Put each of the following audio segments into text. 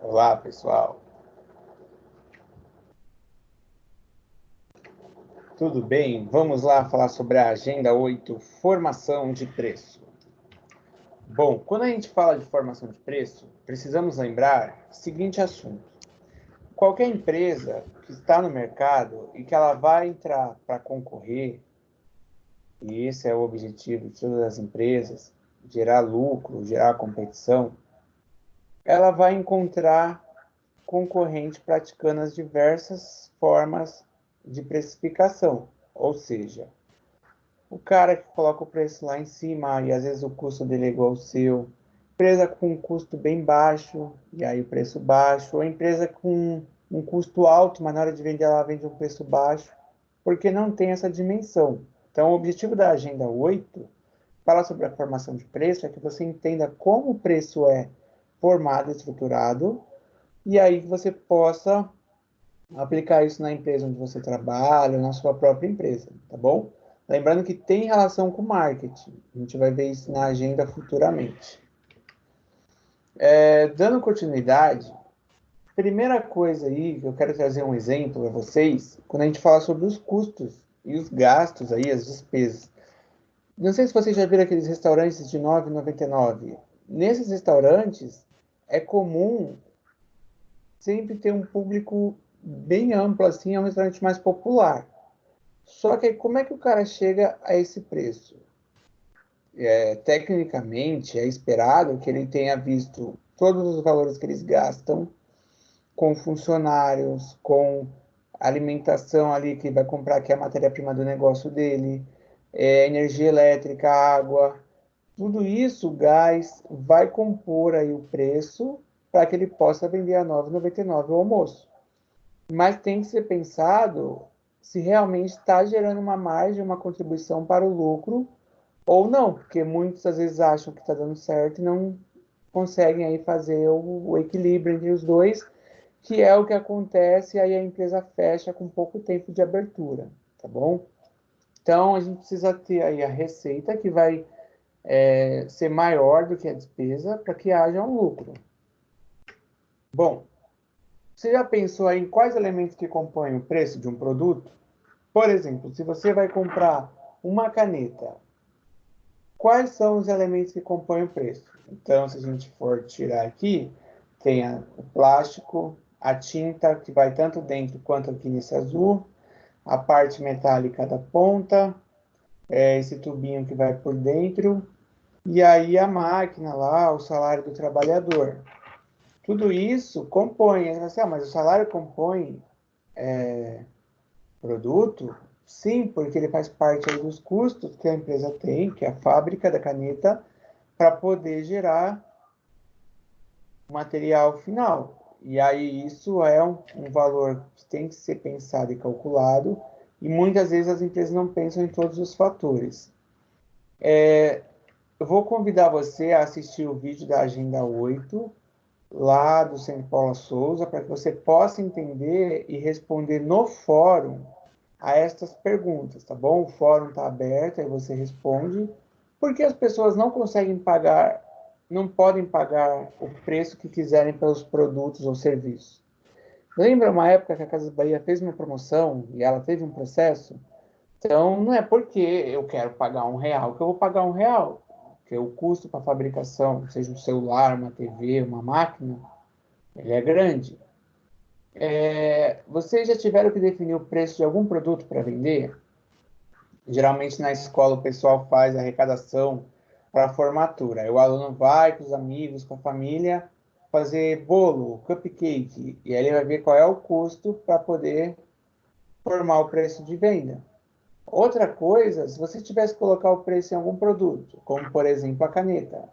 Olá, pessoal. Tudo bem? Vamos lá falar sobre a Agenda 8, formação de preço. Bom, quando a gente fala de formação de preço, precisamos lembrar o seguinte assunto. Qualquer empresa que está no mercado e que ela vai entrar para concorrer, e esse é o objetivo de todas as empresas, gerar lucro, gerar competição, ela vai encontrar concorrente praticando as diversas formas de precificação, ou seja, o cara que coloca o preço lá em cima e às vezes o custo dele é igual ao seu, empresa com um custo bem baixo e aí o preço baixo, ou empresa com um custo alto, mas na hora de vender ela vende um preço baixo, porque não tem essa dimensão. Então, o objetivo da Agenda 8, fala sobre a formação de preço, é que você entenda como o preço é formado, estruturado, e aí que você possa aplicar isso na empresa onde você trabalha, ou na sua própria empresa, tá bom? Lembrando que tem relação com marketing. A gente vai ver isso na agenda futuramente. Dando continuidade, primeira coisa aí que eu quero trazer um exemplo para vocês, quando a gente fala sobre os custos e os gastos aí, as despesas. Não sei se vocês já viram aqueles restaurantes de R$ 9,99. Nesses restaurantes, é comum sempre ter um público bem amplo, assim, é um restaurante mais popular. Só que como é que o cara chega a esse preço? Tecnicamente, é esperado que ele tenha visto todos os valores que eles gastam com funcionários, com alimentação ali que vai comprar, que é a matéria-prima do negócio dele, energia elétrica, água, tudo isso, gás, vai compor aí o preço para que ele possa vender a R$ 9,99 o almoço. Mas tem que ser pensado se realmente está gerando uma margem, uma contribuição para o lucro ou não, porque muitas às vezes acham que está dando certo e não conseguem aí fazer o equilíbrio entre os dois, que é o que acontece, e aí a empresa fecha com pouco tempo de abertura, tá bom? Então a gente precisa ter aí a receita que vai ser maior do que a despesa para que haja um lucro. Bom, você já pensou aí em quais elementos que compõem o preço de um produto? Por exemplo, se você vai comprar uma caneta, quais são os elementos que compõem o preço? Então, se a gente for tirar aqui, tem o plástico, a tinta, que vai tanto dentro quanto aqui nesse azul, a parte metálica da ponta, esse tubinho que vai por dentro, e aí a máquina lá, o salário do trabalhador. Tudo isso compõe. Assim, mas o salário compõe produto? Sim, porque ele faz parte aí dos custos que a empresa tem, que é a fábrica da caneta, para poder gerar o material final. E aí isso é um valor que tem que ser pensado e calculado, e muitas vezes as empresas não pensam em todos os fatores. Eu vou convidar você a assistir o vídeo da Agenda 8, lá do Centro Paula Souza, para que você possa entender e responder no fórum a estas perguntas, tá bom? O fórum está aberto, aí você responde. Por que as pessoas não conseguem pagar, não podem pagar o preço que quiserem pelos produtos ou serviços? Lembra uma época que a Casas Bahia fez uma promoção e ela teve um processo? Então, não é porque eu quero pagar R$ 1 que eu vou pagar R$ 1, porque o custo para fabricação, seja um celular, uma TV, uma máquina, ele é grande. Vocês já tiveram que definir o preço de algum produto para vender? Geralmente na escola o pessoal faz arrecadação para a formatura. Aí o aluno vai com os amigos, com a família, fazer bolo, cupcake, e aí ele vai ver qual é o custo para poder formar o preço de venda. Outra coisa, se você tivesse que colocar o preço em algum produto, como por exemplo a caneta,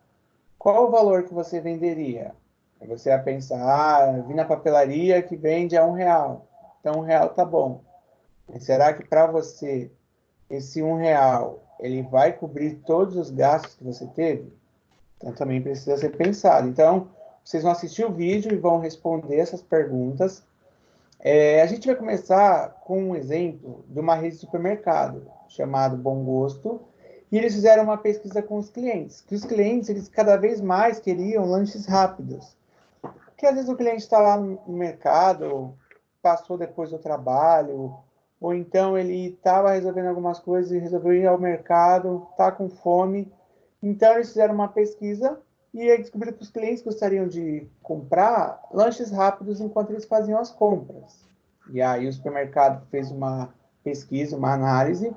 qual o valor que você venderia? Aí você ia pensar, vi na papelaria que vende a R$ 1, então R$ 1 tá bom. Mas será que para você esse R$ 1, ele vai cobrir todos os gastos que você teve? Então também precisa ser pensado. Então, vocês vão assistir o vídeo e vão responder essas perguntas. A gente vai começar com um exemplo de uma rede de supermercado chamado Bom Gosto, e eles fizeram uma pesquisa com os clientes, que os clientes eles cada vez mais queriam lanches rápidos. Porque às vezes o cliente está lá no mercado, passou depois do trabalho, ou então ele estava resolvendo algumas coisas e resolveu ir ao mercado, está com fome. Então eles fizeram uma pesquisa e aí descobriram que os clientes gostariam de comprar lanches rápidos enquanto eles faziam as compras. E aí o supermercado fez uma pesquisa, uma análise,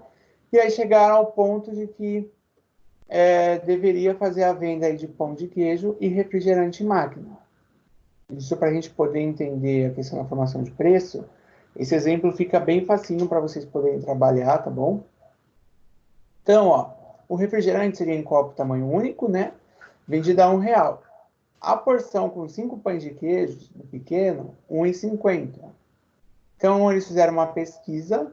e aí chegaram ao ponto de que deveria fazer a venda aí de pão de queijo e refrigerante em máquina. Isso para a gente poder entender a questão da formação de preço, esse exemplo fica bem facinho para vocês poderem trabalhar, tá bom? Então, ó, o refrigerante seria em copo tamanho único, né? Vendido a R$ 1. A porção com 5 pães de queijo, pequeno, R$ 1,50. Então, eles fizeram uma pesquisa,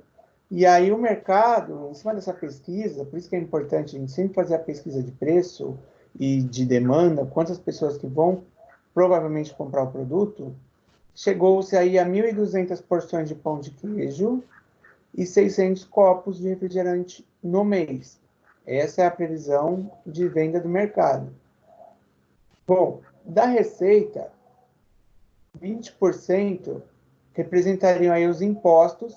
e aí o mercado, em cima dessa pesquisa, por isso que é importante a gente sempre fazer a pesquisa de preço e de demanda, quantas pessoas que vão provavelmente comprar o produto, chegou-se aí a 1.200 porções de pão de queijo e 600 copos de refrigerante no mês. Essa é a previsão de venda do mercado. Bom, da receita, 20% representariam aí os impostos,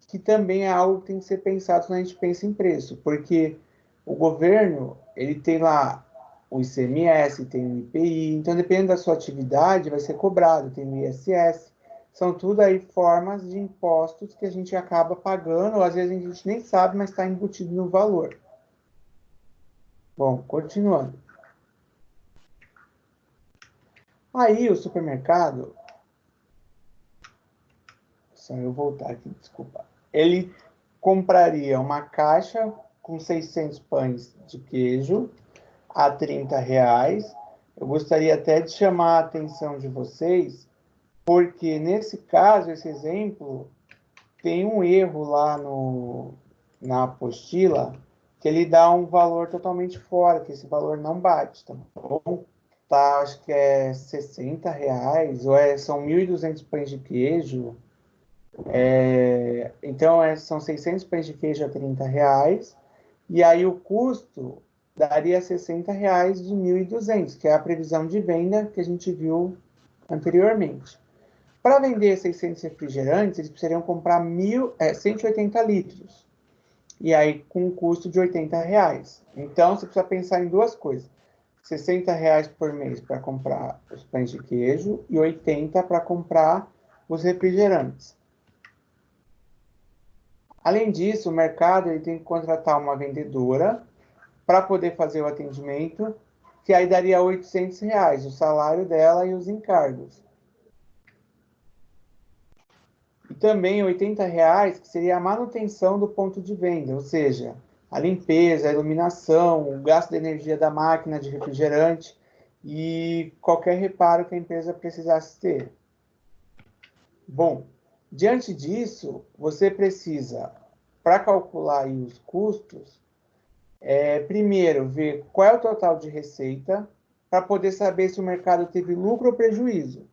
que também é algo que tem que ser pensado quando a gente pensa em preço, porque o governo, ele tem lá o ICMS, tem o IPI, então dependendo da sua atividade, vai ser cobrado, tem o ISS, são tudo aí formas de impostos que a gente acaba pagando, ou às vezes a gente nem sabe, mas está embutido no valor. Bom, continuando. Aí o supermercado, só eu voltar aqui, desculpa. Ele compraria uma caixa com 600 pães de queijo a R$ 30. Eu gostaria até de chamar a atenção de vocês, porque nesse caso, esse exemplo, tem um erro lá na apostila, que ele dá um valor totalmente fora, que esse valor não bate, tá bom? Tá, acho que é R$ 60, ou são 1.200 pães de queijo. Então, são 600 pães de queijo a R$ 30, e aí o custo daria R$ 60 de 1.200, que é a previsão de venda que a gente viu anteriormente. Para vender 600 refrigerantes, eles precisariam comprar 180 litros, e aí com um custo de R$ 80. Então, você precisa pensar em duas coisas. R$ 60 por mês para comprar os pães de queijo e 80 para comprar os refrigerantes. Além disso, o mercado ele tem que contratar uma vendedora para poder fazer o atendimento, que aí daria R$ 800, o salário dela e os encargos. E também R$ 80, que seria a manutenção do ponto de venda, ou seja, a limpeza, a iluminação, o gasto de energia da máquina de refrigerante e qualquer reparo que a empresa precisasse ter. Bom, diante disso, você precisa, para calcular aí os custos, primeiro ver qual é o total de receita, para poder saber se o mercado teve lucro ou prejuízo.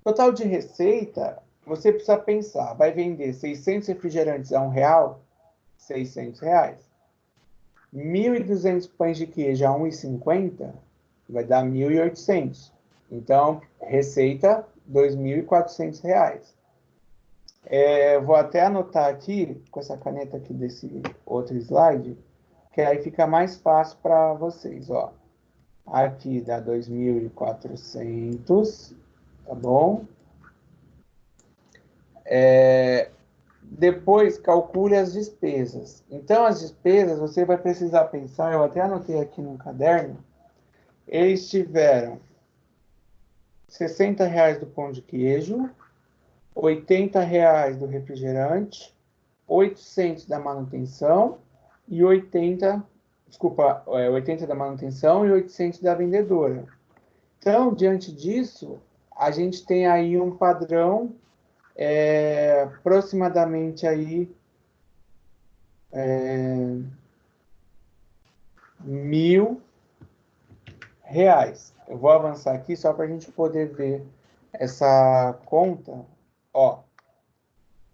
Total de receita, você precisa pensar, vai vender 600 refrigerantes a R$ 1, R$ 600. 1.200 pães de queijo a R$ 1,50, vai dar 1.800. Então, receita, R$ 2.400. Vou até anotar aqui, com essa caneta aqui desse outro slide, que aí fica mais fácil para vocês, ó. Aqui dá 2.400, tá bom? Depois, calcule as despesas. Então, as despesas, você vai precisar pensar, eu até anotei aqui no caderno, eles tiveram R$ 60 do pão de queijo, R$ 80 do refrigerante, 800 da manutenção e 80 da manutenção e 800 da vendedora. Então, diante disso, a gente tem aí um padrão aproximadamente aí R$ 1.000. Eu vou avançar aqui só para a gente poder ver essa conta. Ó,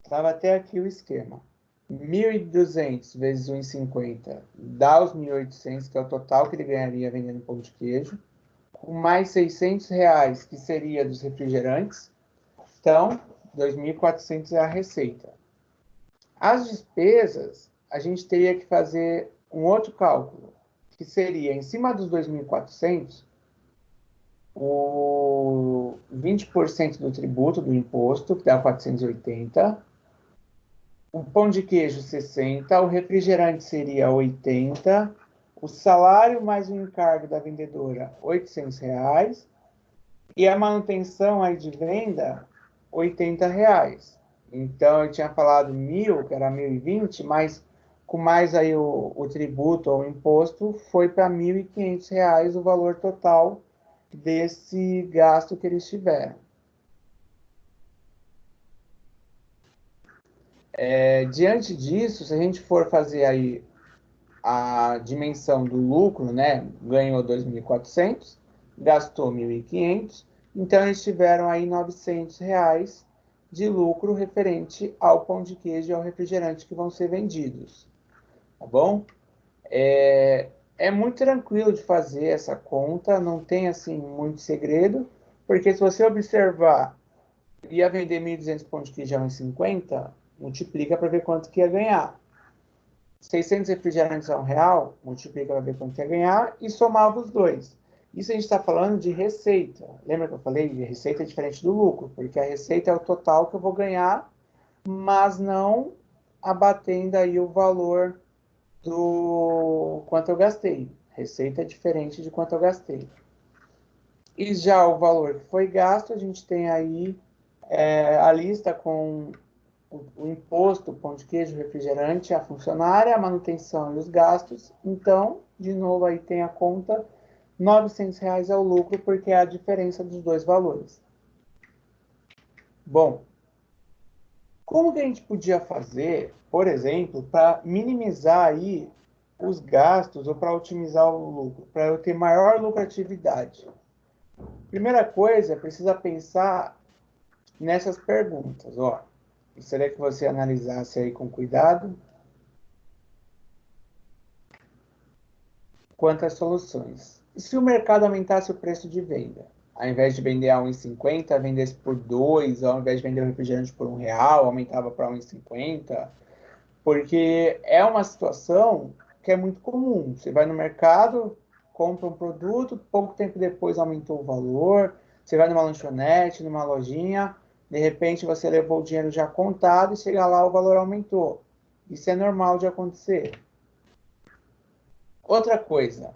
estava até aqui o esquema. 1.200 vezes 1,50 dá os 1.800, que é o total que ele ganharia vendendo pão de queijo. com mais R$ 600, que seria dos refrigerantes. Então, R$ 2.400 é a receita. As despesas, a gente teria que fazer um outro cálculo, que seria, em cima dos 2.400, o 20% do tributo do imposto, que dá 480, o pão de queijo 60, o refrigerante seria 80, o salário mais o encargo da vendedora R$ 800, e a manutenção aí de venda R$ 80. Então, eu tinha falado 1.000, que era 1.020, mas com mais aí o tributo ou o imposto, foi para R$ 1.500 o valor total desse gasto que eles tiveram. Diante disso, se a gente for fazer aí a dimensão do lucro, né, ganhou 2.400, gastou 1.500, então eles tiveram aí R$ 900 de lucro referente ao pão de queijo e ao refrigerante que vão ser vendidos, tá bom? É muito tranquilo de fazer essa conta, não tem assim muito segredo, porque se você observar, ia vender 1.200 pão de queijo a 1,50, multiplica para ver quanto que ia ganhar. 600 refrigerantes a R$ 1, multiplica para ver quanto ia ganhar e somava os dois. Isso a gente está falando de receita. Lembra que eu falei que receita é diferente do lucro, porque a receita é o total que eu vou ganhar, mas não abatendo aí o valor do quanto eu gastei. Receita é diferente de quanto eu gastei. E já o valor que foi gasto, a gente tem aí a lista com o imposto, o pão de queijo, o refrigerante, a funcionária, a manutenção e os gastos. Então, de novo, aí tem a conta, R$ 900 é o lucro, porque é a diferença dos dois valores. Bom, como que a gente podia fazer, por exemplo, para minimizar aí os gastos ou para otimizar o lucro, para eu ter maior lucratividade? Primeira coisa, precisa pensar nessas perguntas, ó. Gostaria que você analisasse aí com cuidado quanto às soluções. E se o mercado aumentasse o preço de venda? Ao invés de vender a 1,50, vendesse por 2, ao invés de vender o refrigerante por R$ 1, aumentava para 1,50, porque é uma situação que é muito comum. Você vai no mercado, compra um produto, pouco tempo depois aumentou o valor, você vai numa lanchonete, numa lojinha, de repente você levou o dinheiro já contado e chega lá o valor aumentou. Isso é normal de acontecer. Outra coisa,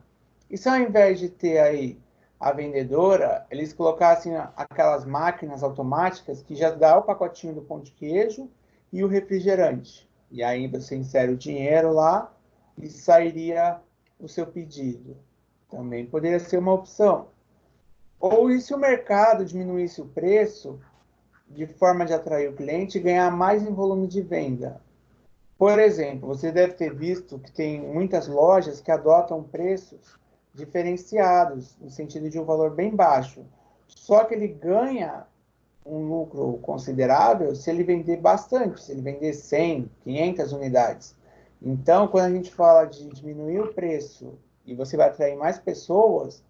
e se ao invés de ter aí a vendedora, eles colocassem aquelas máquinas automáticas que já dá o pacotinho do pão de queijo e o refrigerante. E aí você insere o dinheiro lá e sairia o seu pedido. Também poderia ser uma opção. Ou e se o mercado diminuísse o preço de forma de atrair o cliente e ganhar mais em volume de venda? Por exemplo, você deve ter visto que tem muitas lojas que adotam preços diferenciados, no sentido de um valor bem baixo. Só que ele ganha um lucro considerável se ele vender bastante, se ele vender 100, 500 unidades. Então, quando a gente fala de diminuir o preço e você vai atrair mais pessoas,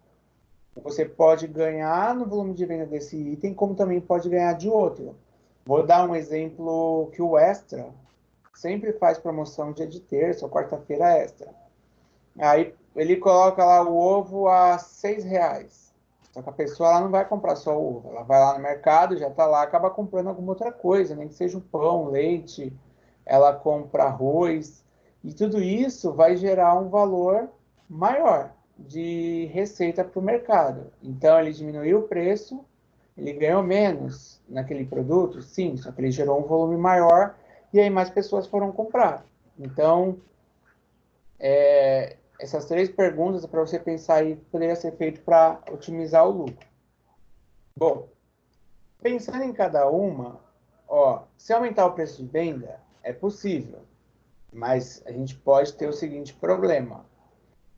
você pode ganhar no volume de venda desse item, como também pode ganhar de outro. Vou dar um exemplo que o Extra sempre faz promoção dia de terça ou quarta-feira extra. Aí ele coloca lá o ovo a R$ 6. Só que a pessoa ela não vai comprar só o ovo, ela vai lá no mercado, já está lá, acaba comprando alguma outra coisa, nem que seja um pão, leite, ela compra arroz, e tudo isso vai gerar um valor maior de receita para o mercado. Então ele diminuiu o preço, ele ganhou menos naquele produto, sim, só que ele gerou um volume maior e aí mais pessoas foram comprar. Então, essas três perguntas para você pensar aí poderia ser feito para otimizar o lucro. Bom, pensando em cada uma, ó, se aumentar o preço de venda, é possível, mas a gente pode ter o seguinte problema.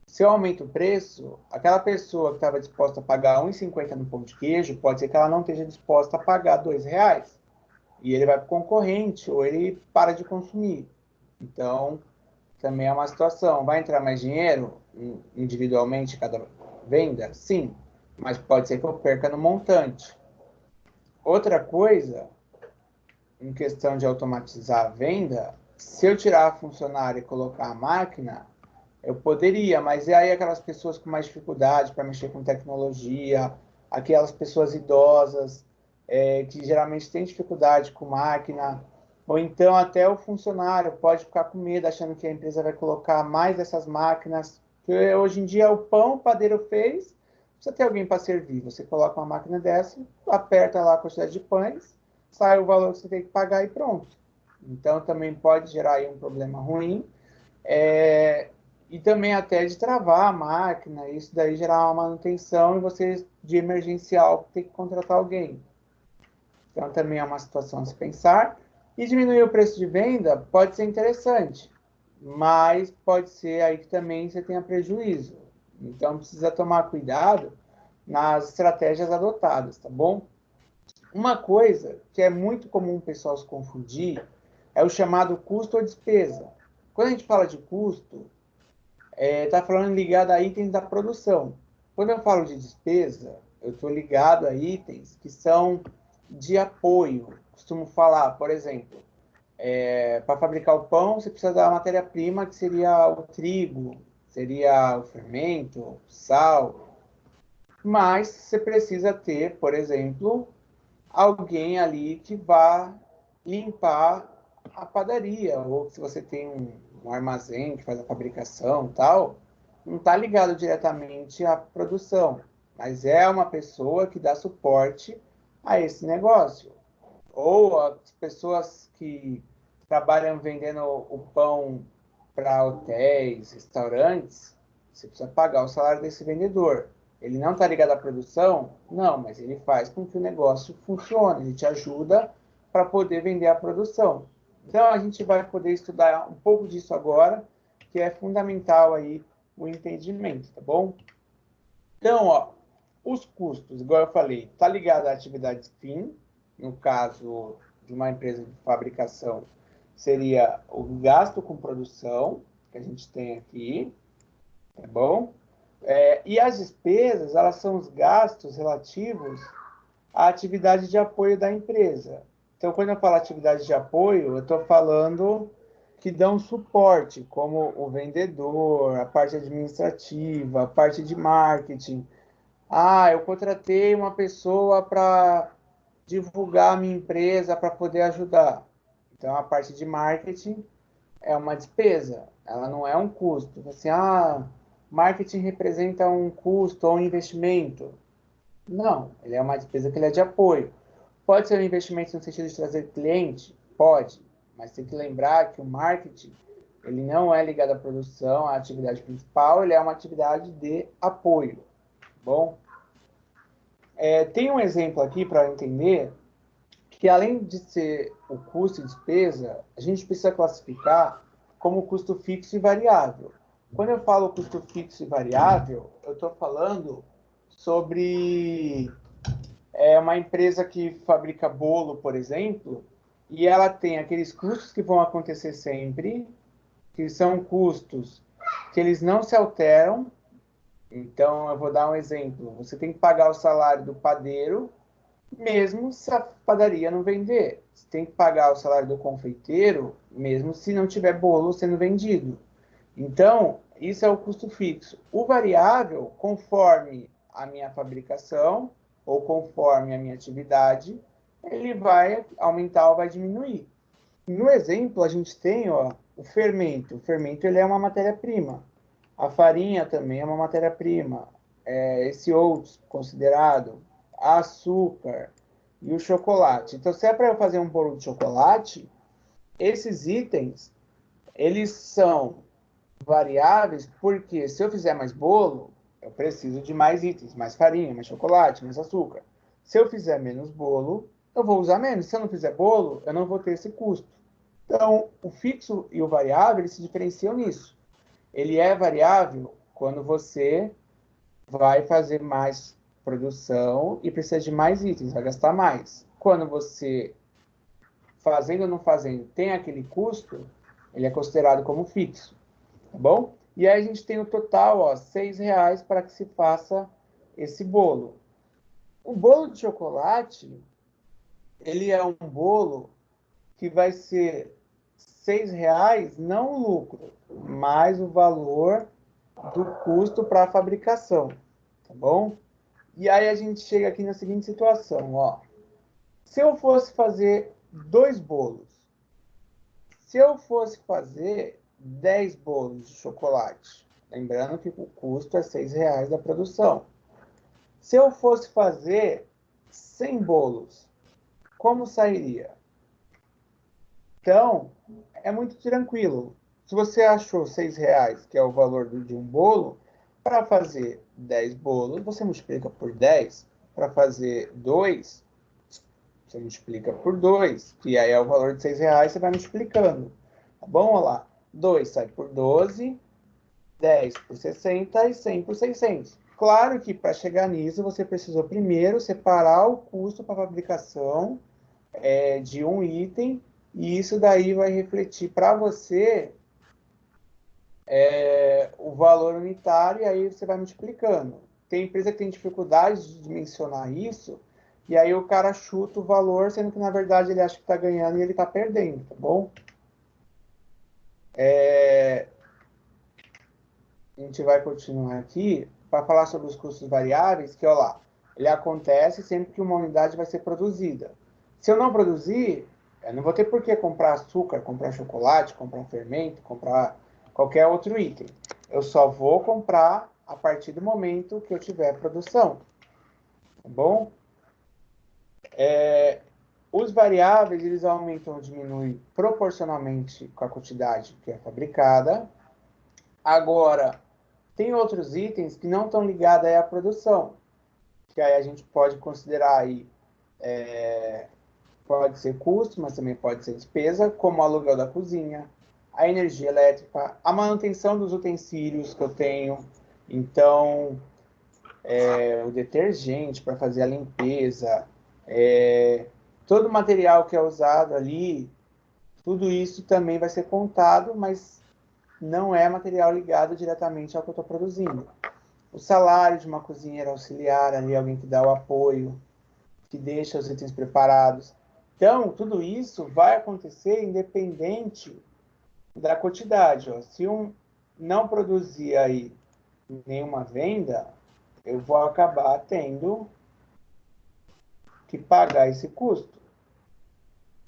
Se eu aumento o preço, aquela pessoa que estava disposta a pagar R$ 1,50 no pão de queijo, pode ser que ela não esteja disposta a pagar R$ 2. E ele vai para o concorrente, ou ele para de consumir. Então, também é uma situação. Vai entrar mais dinheiro individualmente cada venda? Sim. mas pode ser que eu perca no montante. Outra coisa, em questão de automatizar a venda, se eu tirar a funcionária e colocar a máquina, eu poderia, mas e aí aquelas pessoas com mais dificuldade para mexer com tecnologia, aquelas pessoas idosas, que geralmente têm dificuldade com máquina, ou então até o funcionário pode ficar com medo, achando que a empresa vai colocar mais dessas máquinas. Porque hoje em dia o pão o padeiro fez, precisa ter alguém para servir. Você coloca uma máquina dessa, aperta lá a quantidade de pães, sai o valor que você tem que pagar e pronto. Então também pode gerar aí um problema ruim. É, e também até de travar a máquina, isso daí gerar uma manutenção e você, de emergencial, ter que contratar alguém. Então, também é uma situação a se pensar. E diminuir o preço de venda pode ser interessante, mas pode ser aí que também você tenha prejuízo. Então, precisa tomar cuidado nas estratégias adotadas, tá bom? Uma coisa que é muito comum o pessoal se confundir é o chamado custo ou despesa. Quando a gente fala de custo, está falando ligado a itens da produção. Quando eu falo de despesa, eu estou ligado a itens que são de apoio. Costumo falar, por exemplo, para fabricar o pão, você precisa da matéria-prima, que seria o trigo, seria o fermento, o sal. Mas você precisa ter, por exemplo, alguém ali que vá limpar a padaria, ou se você tem um armazém que faz a fabricação e tal, não está ligado diretamente à produção, mas é uma pessoa que dá suporte a esse negócio. Ou as pessoas que trabalham vendendo o pão para hotéis, restaurantes, você precisa pagar o salário desse vendedor. Ele não está ligado à produção? Não, mas ele faz com que o negócio funcione, ele te ajuda para poder vender a produção. Então a gente vai poder estudar um pouco disso agora, que é fundamental aí o entendimento, tá bom? Então, ó, os custos, igual eu falei, está ligado à atividade fim, no caso de uma empresa de fabricação, seria o gasto com produção, que a gente tem aqui, tá bom? E as despesas, elas são os gastos relativos à atividade de apoio da empresa. Então, quando eu falo atividade de apoio, eu estou falando que dão suporte, como o vendedor, a parte administrativa, a parte de marketing. Ah, eu contratei uma pessoa para divulgar a minha empresa para poder ajudar. Então, a parte de marketing é uma despesa, ela não é um custo. Assim, marketing representa um custo ou um investimento. Não, ele é uma despesa que ele é de apoio. Pode ser um investimento no sentido de trazer cliente? Pode, mas tem que lembrar que o marketing, ele não é ligado à produção, à atividade principal, ele é uma atividade de apoio. Bom, tem um exemplo aqui para entender que, além de ser o custo e despesa, a gente precisa classificar como custo fixo e variável. Quando eu falo custo fixo e variável, eu estou falando sobre uma empresa que fabrica bolo, por exemplo, e ela tem aqueles custos que vão acontecer sempre, que são custos que eles não se alteram. Então, eu vou dar um exemplo. Você tem que pagar o salário do padeiro, mesmo se a padaria não vender. Você tem que pagar o salário do confeiteiro, mesmo se não tiver bolo sendo vendido. Então, isso é o custo fixo. O variável, conforme a minha fabricação ou conforme a minha atividade, ele vai aumentar ou vai diminuir. No exemplo, a gente tem, ó, o fermento. O fermento ele é uma matéria-prima. A farinha também é uma matéria-prima. Esse outro considerado, açúcar e o chocolate. Então, se é para eu fazer um bolo de chocolate, esses itens, eles são variáveis porque se eu fizer mais bolo, eu preciso de mais itens, mais farinha, mais chocolate, mais açúcar. Se eu fizer menos bolo, eu vou usar menos. Se eu não fizer bolo, eu não vou ter esse custo. Então, o fixo e o variável, eles se diferenciam nisso. Ele é variável quando você vai fazer mais produção e precisa de mais itens, vai gastar mais. Quando você, fazendo ou não fazendo, tem aquele custo, ele é considerado como fixo, tá bom? E aí a gente tem o total, ó, R$ 6 para que se faça esse bolo. O bolo de chocolate, ele é um bolo que vai ser R$ 6, não o lucro, mas o valor do custo para a fabricação, tá bom? E aí a gente chega aqui na seguinte situação, ó. Se eu fosse fazer 2 bolos, se eu fosse fazer 10 bolos de chocolate, lembrando que o custo é R$ 6 da produção. Se eu fosse fazer 100 bolos, como sairia? Então, é muito tranquilo. Se você achou R$ 6, que é o valor de um bolo, para fazer 10 bolos, você multiplica por 10. Para fazer 2, você multiplica por 2, que aí é o valor de R$ 6, você vai multiplicando. Tá bom? Olha lá. 2 sai por 12, 10 por 60 e 100 por 600. Claro que para chegar nisso, você precisou primeiro separar o custo para fabricação de um item, e isso daí vai refletir para você o valor unitário, e aí você vai multiplicando. Tem empresa que tem dificuldade de dimensionar isso, e aí o cara chuta o valor, sendo que na verdade ele acha que está ganhando e ele está perdendo, tá bom? A gente vai continuar aqui para falar sobre os custos variáveis, que, ó lá, ele acontece sempre que uma unidade vai ser produzida. Se eu não produzir, eu não vou ter por que comprar açúcar, comprar chocolate, comprar fermento, comprar qualquer outro item. Eu só vou comprar a partir do momento que eu tiver produção. Tá bom? Os variáveis, eles aumentam ou diminuem proporcionalmente com a quantidade que é fabricada. Agora, tem outros itens que não estão ligados à produção, que aí a gente pode considerar aí, pode ser custo, mas também pode ser despesa, como o aluguel da cozinha, a energia elétrica, a manutenção dos utensílios que eu tenho, então, o detergente para fazer a limpeza, todo o material que é usado ali, tudo isso também vai ser contado, mas não é material ligado diretamente ao que eu estou produzindo. O salário de uma cozinheira auxiliar, ali, alguém que dá o apoio, que deixa os itens preparados. Então, tudo isso vai acontecer independente da quantidade. Ó. Se não produzir aí nenhuma venda, eu vou acabar tendo que pagar esse custo.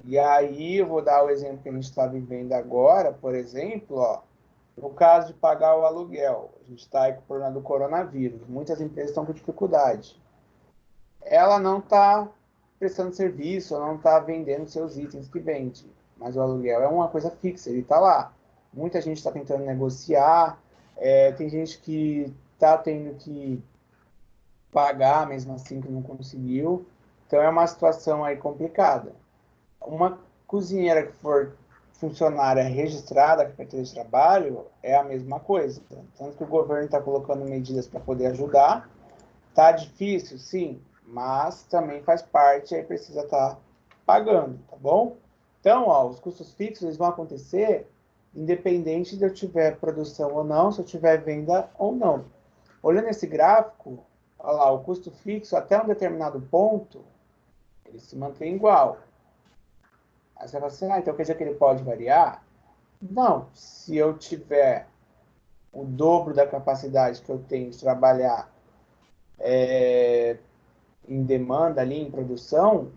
E aí, eu vou dar o exemplo que a gente está vivendo agora, por exemplo, ó, no caso de pagar o aluguel, a gente está aí com o problema do coronavírus, muitas empresas estão com dificuldade. Ela não está prestando serviço, não está vendendo seus itens que vende, mas o aluguel é uma coisa fixa, ele está lá. Muita gente está tentando negociar, tem gente que está tendo que pagar mesmo assim que não conseguiu, então é uma situação aí complicada. Uma cozinheira que for funcionária registrada com carteira de trabalho é a mesma coisa. Tanto que o governo está colocando medidas para poder ajudar. Tá difícil, sim, mas também faz parte, aí precisa estar pagando, tá bom? Então, ó, os custos fixos eles vão acontecer independente de eu tiver produção ou não, se eu tiver venda ou não. Olhando esse gráfico, olha lá, o custo fixo até um determinado ponto, ele se mantém igual. Aí você fala assim, então quer dizer que ele pode variar? Não, se eu tiver o dobro da capacidade que eu tenho de trabalhar em demanda ali, em produção,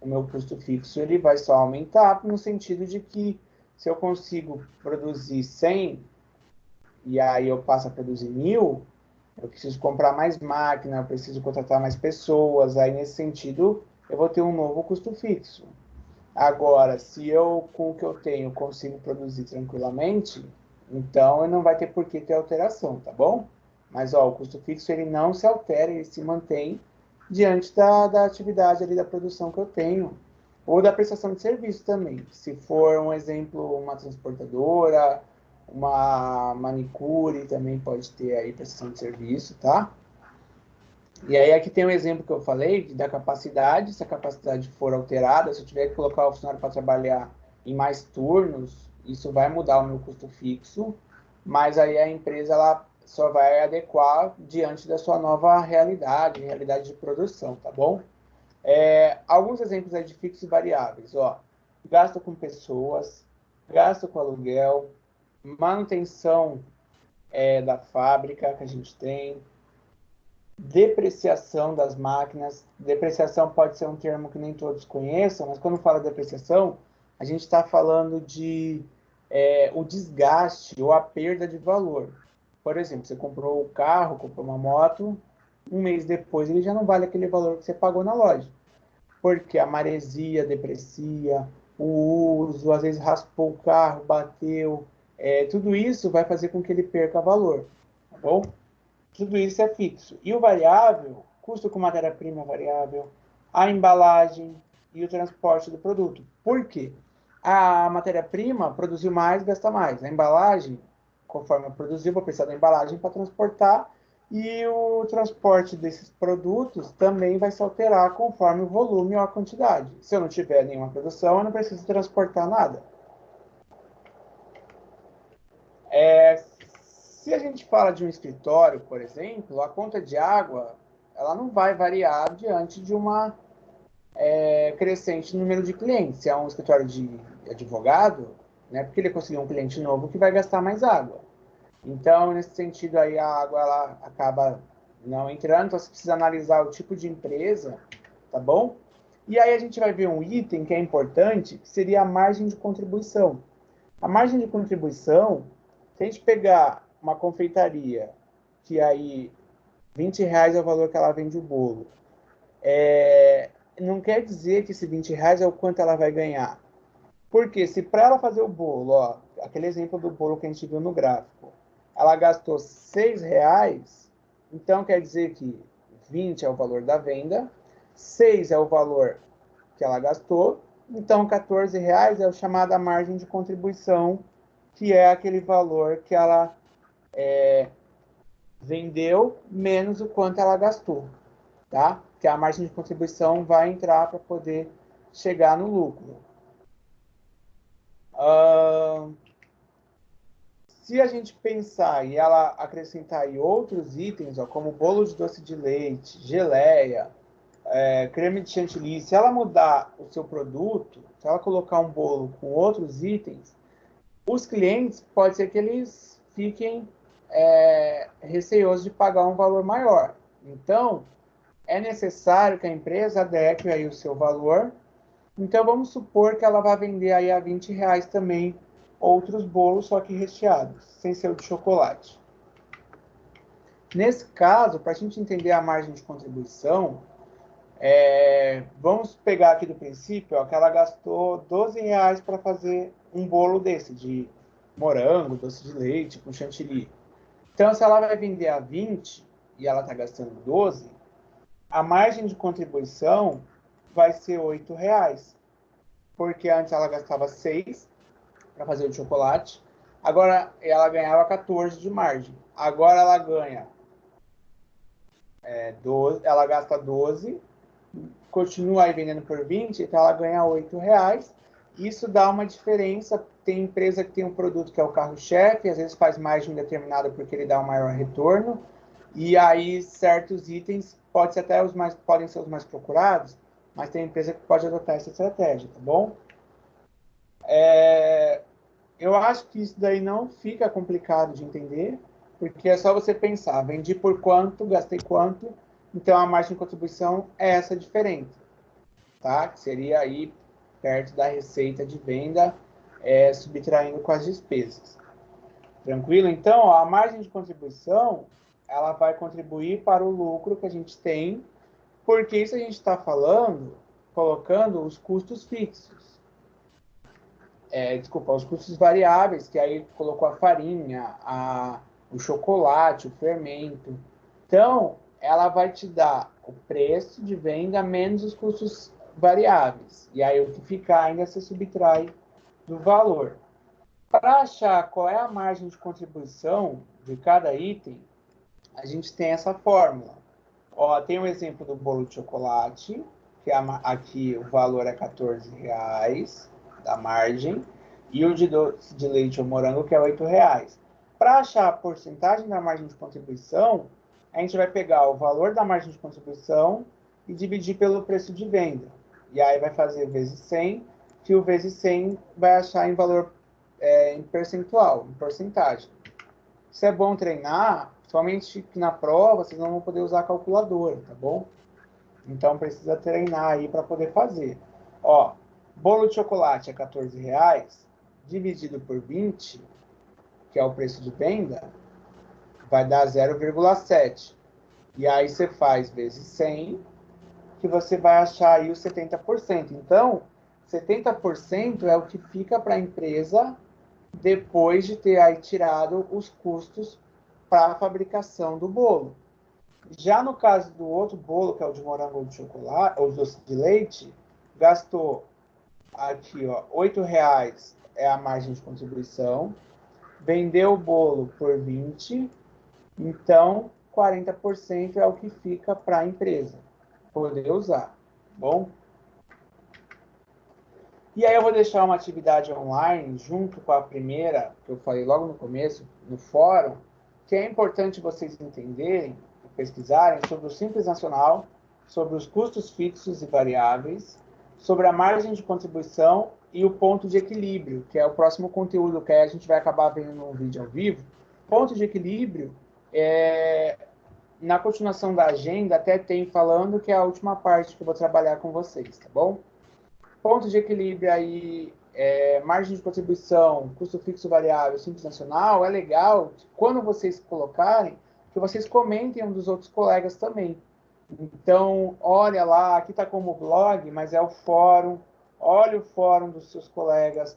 o meu custo fixo ele vai só aumentar, no sentido de que se eu consigo produzir 100 e aí eu passo a produzir 1.000, eu preciso comprar mais máquina, eu preciso contratar mais pessoas, aí nesse sentido eu vou ter um novo custo fixo. Agora, se eu, com o que eu tenho, consigo produzir tranquilamente, então não vai ter por que ter alteração, tá bom? Mas, ó, o custo fixo, ele não se altera, ele se mantém diante da atividade ali da produção que eu tenho, ou da prestação de serviço também. Se for um exemplo, uma transportadora, uma manicure, também pode ter aí prestação de serviço, tá? E aí aqui tem um exemplo que eu falei da capacidade, se a capacidade for alterada, se eu tiver que colocar o funcionário para trabalhar em mais turnos, isso vai mudar o meu custo fixo, mas aí a empresa ela só vai adequar diante da sua nova realidade, realidade de produção, tá bom? Alguns exemplos aí de fixos e variáveis, ó. Gasto com pessoas, gasto com aluguel, manutenção da fábrica que a gente tem, depreciação das máquinas. Depreciação pode ser um termo que nem todos conheçam, mas quando fala depreciação, a gente está falando de o desgaste ou a perda de valor. Por exemplo, você comprou um carro, comprou uma moto, um mês depois ele já não vale aquele valor que você pagou na loja. Porque a maresia deprecia, o uso, às vezes raspou o carro, bateu, tudo isso vai fazer com que ele perca valor, tá bom? Tudo isso é fixo. E o variável, custo com matéria-prima variável, a embalagem e o transporte do produto. Por quê? A matéria-prima produziu mais, gasta mais. A embalagem, conforme produziu, vou precisar da embalagem para transportar. E o transporte desses produtos também vai se alterar conforme o volume ou a quantidade. Se eu não tiver nenhuma produção, eu não preciso transportar nada. Se a gente fala de um escritório, por exemplo, a conta de água ela não vai variar diante de uma crescente número de clientes. Se é um escritório de advogado, né, porque ele conseguiu um cliente novo que vai gastar mais água. Então, nesse sentido aí, a água ela acaba não entrando, então você precisa analisar o tipo de empresa, tá bom? E aí a gente vai ver um item que é importante, que seria a margem de contribuição. A margem de contribuição, se a gente pegar uma confeitaria, que aí R$ 20 é o valor que ela vende o bolo, não quer dizer que esse R$ 20 é o quanto ela vai ganhar. Porque se para ela fazer o bolo, ó, aquele exemplo do bolo que a gente viu no gráfico, ela gastou R$ 6, então quer dizer que 20 é o valor da venda, 6 é o valor que ela gastou, então R$ 14 é o chamado margem de contribuição, que é aquele valor que ela vendeu menos o quanto ela gastou, tá? Que a margem de contribuição vai entrar para poder chegar no lucro. Se a gente pensar e ela acrescentar aí outros itens, ó, como bolo de doce de leite, geleia, creme de chantilly, se ela mudar o seu produto, se ela colocar um bolo com outros itens, os clientes pode ser que eles fiquem receosos de pagar um valor maior. Então, é necessário que a empresa adeque aí o seu valor. Então, vamos supor que ela vai vender aí a R$ 20 também outros bolos, só que recheados, sem ser o de chocolate. Nesse caso, para a gente entender a margem de contribuição, vamos pegar aqui do princípio ó, que ela gastou R$ 12 para fazer um bolo desse, de morango, doce de leite, com chantilly. Então, se ela vai vender a 20 e ela está gastando 12, a margem de contribuição vai ser R$ 8, porque antes ela gastava 6 para fazer o chocolate, agora ela ganhava 14 de margem. Agora ela ganha 12, ela gasta 12, continua aí vendendo por 20, então ela ganha R$ 8. Isso dá uma diferença. Tem empresa que tem um produto que é o carro-chefe, às vezes faz mais de um determinado porque ele dá um maior retorno, e aí certos itens podem ser os mais procurados, mas tem empresa que pode adotar essa estratégia, tá bom? Eu acho que isso daí não fica complicado de entender, porque é só você pensar, vendi por quanto, gastei quanto, então a margem de contribuição é essa diferença, tá? Que seria aí perto da receita de venda, subtraindo com as despesas. Tranquilo? Então, ó, a margem de contribuição, ela vai contribuir para o lucro que a gente tem, porque isso a gente está falando, colocando os custos fixos. Os custos variáveis, que aí colocou a farinha, o chocolate, o fermento. Então, ela vai te dar o preço de venda menos os custos variáveis. E aí o que ficar ainda se subtrai do valor. Para achar qual é a margem de contribuição de cada item, a gente tem essa fórmula. Ó, tem o exemplo do bolo de chocolate, que aqui o valor é R$ 14 da margem, e o de doce de leite ou morango, que é R$ 8. Para achar a porcentagem da margem de contribuição, a gente vai pegar o valor da margem de contribuição e dividir pelo preço de venda. E aí vai fazer vezes 100, que o vezes 100 vai achar em valor em percentual, em porcentagem. Isso é bom treinar, somente que na prova vocês não vão poder usar a calculadora, tá bom? Então precisa treinar aí para poder fazer. Ó, bolo de chocolate é R$14, dividido por 20, que é o preço de venda, vai dar 0,7. E aí você faz vezes 100, que você vai achar aí os 70%. Então, 70% é o que fica para a empresa depois de ter aí tirado os custos para a fabricação do bolo. Já no caso do outro bolo, que é o de morango ou de chocolate, ou doce de leite, gastou aqui, ó, R$8 é a margem de contribuição, vendeu o bolo por 20, então 40% é o que fica para a empresa poder usar, bom? E aí eu vou deixar uma atividade online junto com a primeira, que eu falei logo no começo, no fórum, que é importante vocês entenderem, pesquisarem sobre o Simples Nacional, sobre os custos fixos e variáveis, sobre a margem de contribuição e o ponto de equilíbrio, que é o próximo conteúdo que a gente vai acabar vendo no vídeo ao vivo. Ponto de equilíbrio, na continuação da agenda, até tem falando que é a última parte que eu vou trabalhar com vocês, tá bom? Ponto de equilíbrio aí, margem de contribuição, custo fixo variável, Simples Nacional, é legal, quando vocês colocarem, que vocês comentem um dos outros colegas também. Então, olha lá, aqui está como blog, mas é o fórum, olha o fórum dos seus colegas,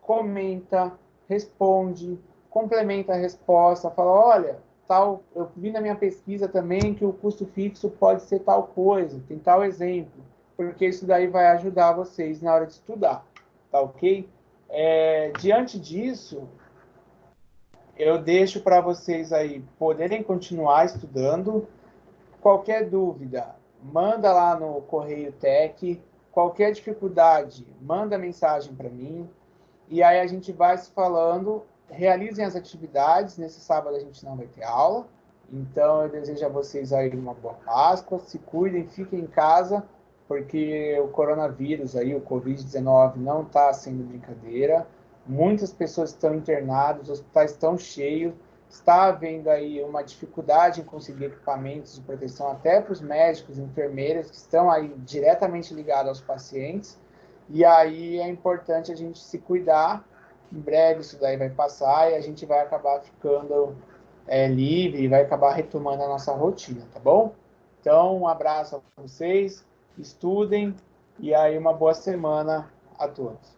comenta, responde, complementa a resposta, fala, olha, tal, eu vi na minha pesquisa também que o custo fixo pode ser tal coisa, tem tal exemplo, porque isso daí vai ajudar vocês na hora de estudar, tá ok? Diante disso, eu deixo para vocês aí poderem continuar estudando. Qualquer dúvida, manda lá no Correio Tech. Qualquer dificuldade, manda mensagem para mim. E aí a gente vai se falando. Realizem as atividades. Nesse sábado a gente não vai ter aula. Então eu desejo a vocês aí uma boa Páscoa. Se cuidem, fiquem em casa, porque o coronavírus aí, o Covid-19, não está sendo brincadeira. Muitas pessoas estão internadas, os hospitais estão cheios. Está havendo aí uma dificuldade em conseguir equipamentos de proteção até para os médicos e enfermeiras que estão aí diretamente ligados aos pacientes. E aí é importante a gente se cuidar. Em breve isso daí vai passar e a gente vai acabar ficando livre e vai acabar retomando a nossa rotina, tá bom? Então, um abraço a vocês, estudem e aí uma boa semana a todos.